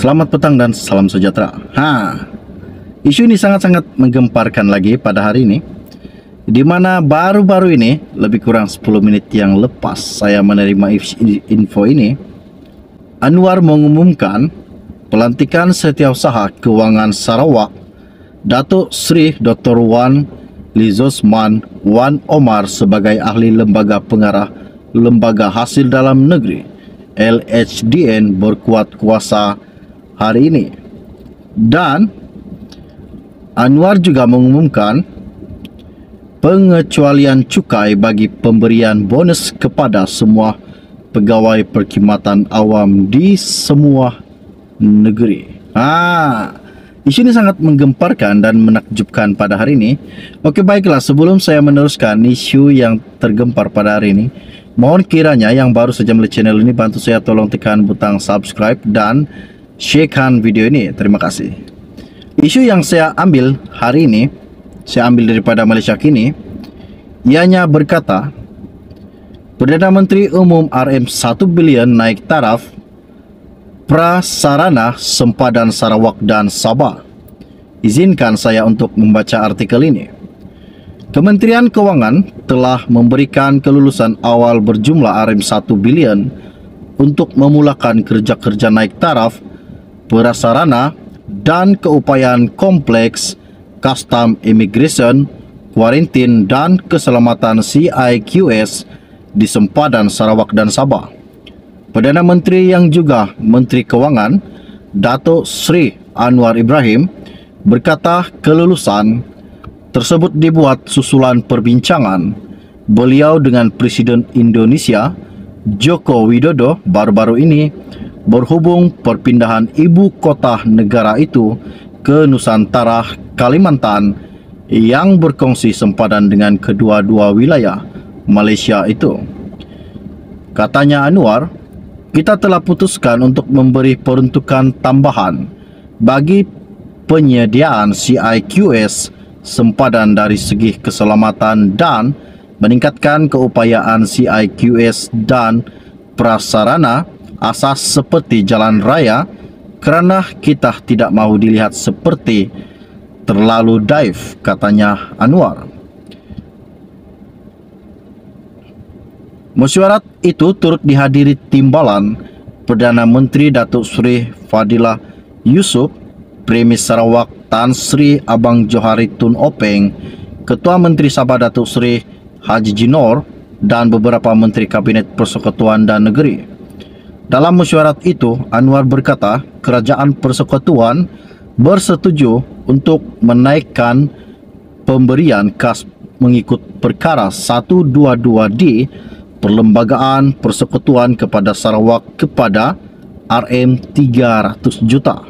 Selamat petang dan salam sejahtera. Isu ini sangat-sangat menggemparkan lagi pada hari ini, di mana baru-baru ini, lebih kurang 10 menit yang lepas saya menerima info ini, Anwar mengumumkan pelantikan Setiausaha Keuangan Sarawak Datuk Seri Dr. Wan Lizosman Wan Omar sebagai ahli lembaga pengarah Lembaga Hasil Dalam Negeri LHDN berkuat kuasa hari ini. Dan Anwar juga mengumumkan pengecualian cukai bagi pemberian bonus kepada semua pegawai perkhidmatan awam di semua negeri. Isu ini sangat menggemparkan dan menakjubkan pada hari ini. Oke, baiklah, sebelum saya meneruskan isu yang tergempar pada hari ini, mohon kiranya yang baru saja melihat channel ini bantu saya tolong tekan butang subscribe dan sharekan video ini. Terima kasih. Isu yang saya ambil hari ini, saya ambil daripada Malaysia Kini. Ianya berkata, Perdana Menteri Umum RM1 bilion naik taraf prasarana sempadan Sarawak dan Sabah. Izinkan saya untuk membaca artikel ini. Kementerian Kewangan telah memberikan kelulusan awal berjumlah RM1 bilion untuk memulakan kerja-kerja naik taraf prasarana dan keupayaan kompleks custom immigration, kuarantin dan keselamatan CIQS di sempadan Sarawak dan Sabah. Perdana Menteri yang juga Menteri Kewangan, Datuk Seri Anwar Ibrahim, berkata kelulusan tersebut dibuat susulan perbincangan beliau dengan Presiden Indonesia Joko Widodo baru-baru ini berhubung perpindahan ibu kota negara itu ke Nusantara, Kalimantan yang berkongsi sempadan dengan kedua-dua wilayah Malaysia itu. Katanya Anwar, kita telah putuskan untuk memberi peruntukan tambahan bagi penyediaan CIQS sempadan dari segi keselamatan dan meningkatkan keupayaan CIQS dan prasarana asas seperti jalan raya kerana kita tidak mahu dilihat seperti terlalu daif, katanya Anwar. Mesyuarat itu turut dihadiri timbalan Perdana Menteri Datuk Seri Fadilah Yusof, Premier Sarawak Tan Sri Abang Johari Tun Openg, Ketua Menteri Sabah Datuk Seri Haji Jinor dan beberapa Menteri Kabinet Persekutuan dan Negeri. Dalam mesyuarat itu, Anwar berkata Kerajaan Persekutuan bersetuju untuk menaikkan pemberian kas mengikut perkara 122D Perlembagaan Persekutuan kepada Sarawak kepada RM300 juta.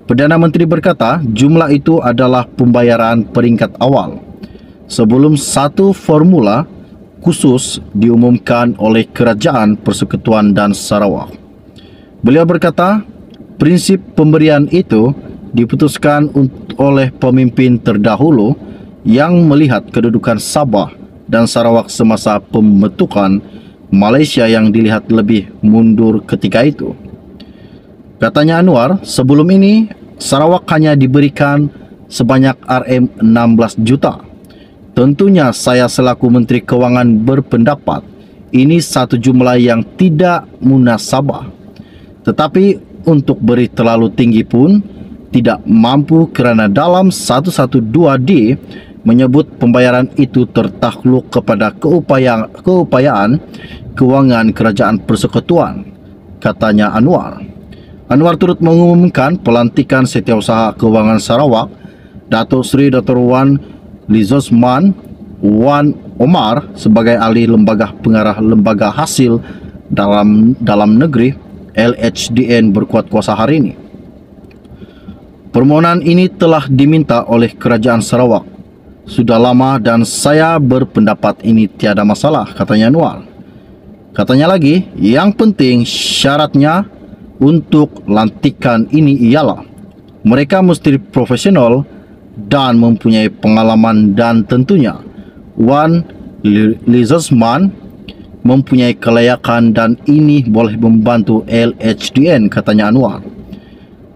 Perdana Menteri berkata jumlah itu adalah pembayaran peringkat awal sebelum satu formula khusus diumumkan oleh Kerajaan Persekutuan dan Sarawak. Beliau berkata, prinsip pemberian itu diputuskan oleh pemimpin terdahulu yang melihat kedudukan Sabah dan Sarawak semasa pembentukan Malaysia yang dilihat lebih mundur ketika itu. Katanya Anwar, sebelum ini Sarawak hanya diberikan sebanyak RM16 juta. Tentunya saya selaku Menteri Kewangan berpendapat ini satu jumlah yang tidak munasabah. Tetapi untuk beri terlalu tinggi pun tidak mampu kerana dalam 112D menyebut pembayaran itu tertakluk kepada keupayaan kewangan Kerajaan Persekutuan, katanya Anwar. Anwar turut mengumumkan pelantikan Setiausaha Keuangan Sarawak Datuk Seri Dr. Wan Lizosman Wan Omar sebagai ahli lembaga pengarah Lembaga Hasil Dalam Negeri LHDN berkuat kuasa hari ini. Permohonan ini telah diminta oleh Kerajaan Sarawak sudah lama dan saya berpendapat ini tiada masalah, katanya Anwar. Katanya lagi, yang penting syaratnya untuk lantikan ini ialah mereka mesti profesional dan mempunyai pengalaman dan tentunya Wan Lizosman mempunyai kelayakan dan ini boleh membantu LHDN, katanya Anwar.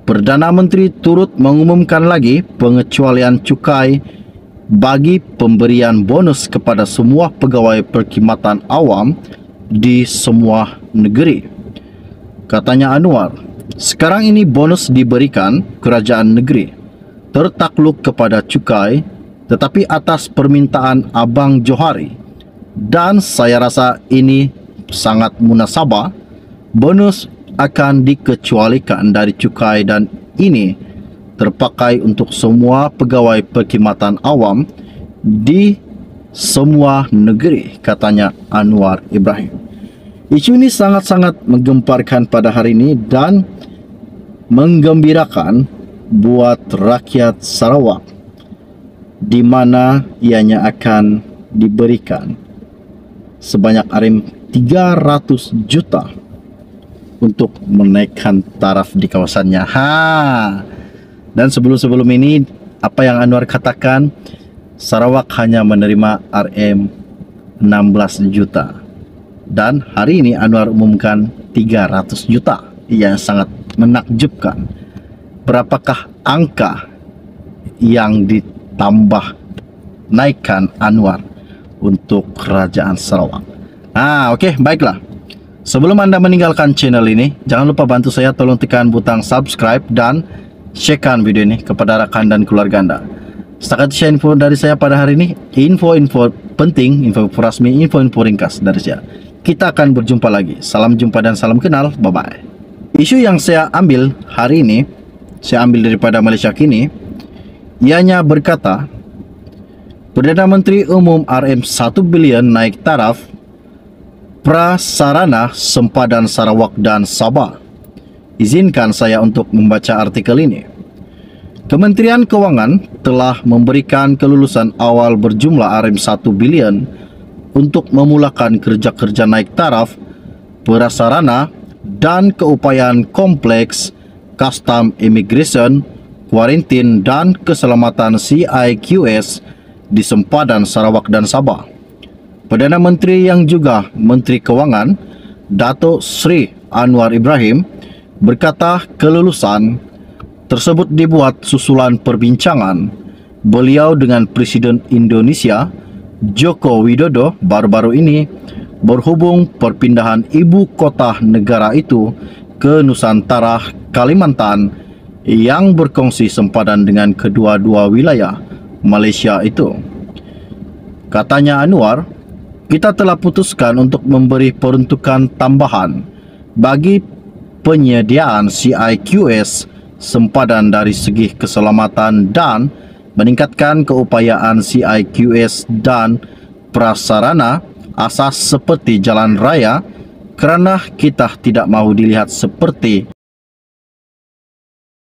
Perdana Menteri turut mengumumkan lagi pengecualian cukai bagi pemberian bonus kepada semua pegawai perkhidmatan awam di semua negeri. Katanya Anwar, sekarang ini bonus diberikan kerajaan negeri tertakluk kepada cukai, tetapi atas permintaan Abang Johari, dan saya rasa ini sangat munasabah. Bonus akan dikecualikan dari cukai dan ini terpakai untuk semua pegawai perkhidmatan awam di semua negeri, katanya Anwar Ibrahim. Isu ini sangat-sangat menggemparkan pada hari ini dan menggembirakan buat rakyat Sarawak, di mana ianya akan diberikan sebanyak 300 juta untuk menaikkan taraf di kawasannya. Dan sebelum ini, apa yang Anwar katakan, Sarawak hanya menerima RM 16 juta. Dan hari ini Anwar umumkan 300 juta. Ia sangat menakjubkan. Berapakah angka yang ditambah naikkan Anwar untuk kerajaan Sarawak? Okey, baiklah. Sebelum anda meninggalkan channel ini, jangan lupa bantu saya, tolong tekan butang subscribe dan sharekan video ini kepada rakan dan keluarga anda. Setakat share info dari saya pada hari ini, info-info penting, info rasmi, info-info ringkas dari saya. Kita akan berjumpa lagi. Salam jumpa dan salam kenal. Bye-bye. Isu yang saya ambil hari ini, saya ambil daripada Malaysia Kini. Ianya berkata, Perdana Menteri umum RM 1 bilion naik taraf prasarana sempadan Sarawak dan Sabah. Izinkan saya untuk membaca artikel ini. Kementerian Kewangan telah memberikan kelulusan awal berjumlah RM 1 bilion untuk memulakan kerja-kerja naik taraf prasarana dan keupayaan kompleks custom immigration, kuarantin dan keselamatan CIQS di sempadan Sarawak dan Sabah. Perdana Menteri yang juga Menteri Kewangan, Datuk Seri Anwar Ibrahim, berkata kelulusan tersebut dibuat susulan perbincangan beliau dengan Presiden Indonesia Joko Widodo baru-baru ini berhubung perpindahan ibu kota negara itu ke Nusantara, Kalimantan, yang berkongsi sempadan dengan kedua-dua wilayah Malaysia itu. Katanya Anwar, kita telah putuskan untuk memberi peruntukan tambahan bagi penyediaan CIQS sempadan dari segi keselamatan dan meningkatkan keupayaan CIQS dan prasarana asas seperti jalan raya, kerana kita tidak mahu dilihat seperti